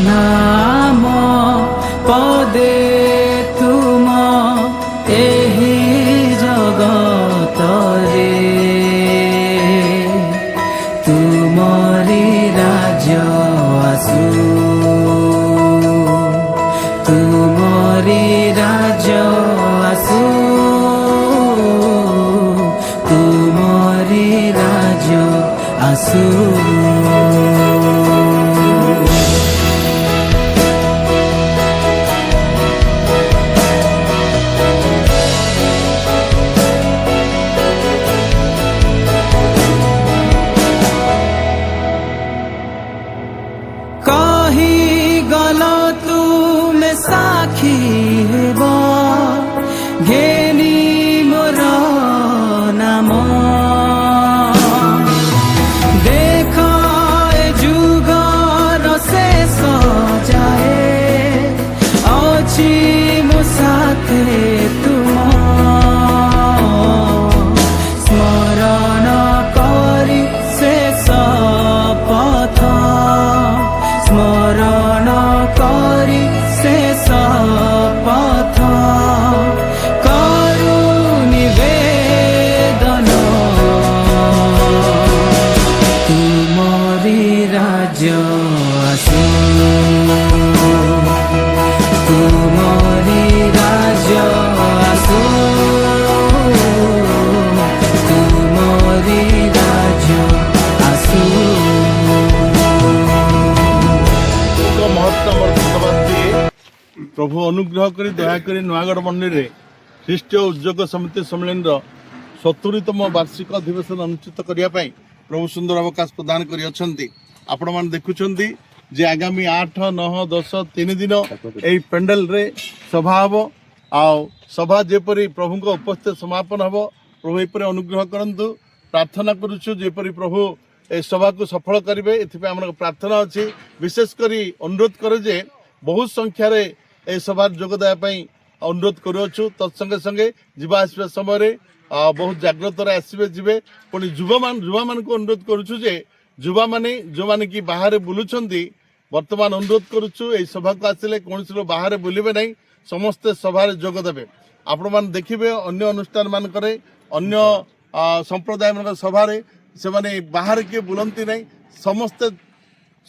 नाम पदे तुम एही जगत रे तुमरी राज्य आसु तुमरी राज्य आसु तुमरी राज्य आसु साखी हेब घेनी मोर नाम देख जुगर शेष जाए अच्छी मो साथे तुम स्मरण करी शेष पथ स्मरण करी शेष पथ करु निवेदन तुमरी राज्य आसु तुमरी राज्य आसु तुमरी राज्य आसु प्रभु अनुग्रह करी दयाकोरी नुआगढ़ मंदिर में ख्रीष्टीय उद्योग समिति सम्मेलन 70तम वार्षिक अधिवेशन अनुष्ठित करने प्रभु सुंदर अवकाश प्रदान कर आपण मैंने देखुं जे आगामी 8, 9, 10 3 दिन यही पेंडल रे सभा हम आ सभा जेपरी प्रभु उपस्थित समापन हम प्रभु एपरी अनुग्रह करंतु प्रार्थना करुछु जेपरी प्रभु ए सभा को सफल करेंगे एम प्रार्थना अच्छी विशेषकर अनुरोध करे जे बहुत संख्यार ए सभा जोगदाय अनुरोध करुछु तत्संगे संगे जीवा आसवा समय बहुत जाग्रत आसवे जीवे पुणी युवा मान को अनुरोध करुछु जे युवा माने जो माने कि बाहर बुलुछंती वर्तमान अनुरोध करुछु ए सभा को आसिले कौन बाहर बुलिबे नहीं समस्ते सभा जोग देबे आपण मान देखिबे अन्य अनुष्ठान मान करे अन्य संप्रदाय मान सभा रे से माने बाहर के बुलंती नहीं समस्ते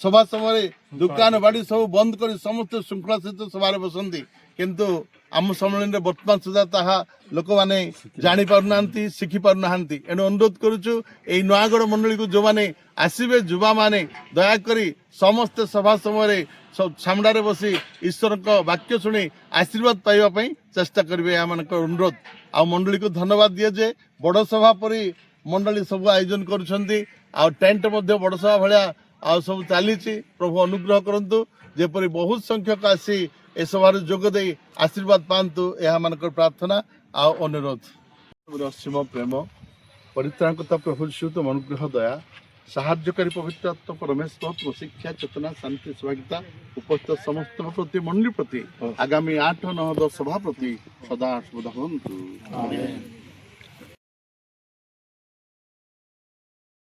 सभा समय दुकान बाड़ी सब बंद कर समस्त श्रृंखला सहित सभा बसती किंतु आम सम्मेलन में बर्तमान सुधा ताहा लोक मैंने जानी पारना शिखी पारना एणु अनुरोध करुचु यही नुआगढ़ मंडली को जो मैंने आसवे युवा मैंने दयाकोरी समस्ते सभा समय सामने बसी ईश्वर का वाक्य शुणी आशीर्वाद पाइबापी चेष्टा करेंगे यह अनुरोध आ मंडली को धन्यवाद दिए जे बड़ सभा परी मंडली सब आयोजन कर टेंट बड़ सभा भाया आ सब चली प्रभु अनुग्रह करंतु जेपरी बहुत संख्यक आसी ए सभार जोगदे आशीर्वाद पातु यह मान प्रार्थना आ अनुरोध असीम प्रेम परित्राणकर्ता प्रभु श्रीयुतम अनुग्रह दया साहाय्यकारी पवित्र आत्मा परमेश्वर तुम शिक्षा चेतना शांति सौभाग्यता उपस्थित समस्त प्रति मंडली प्रति आगामी 8, 9, 10 सभा प्रति सदा शुभ हंतु।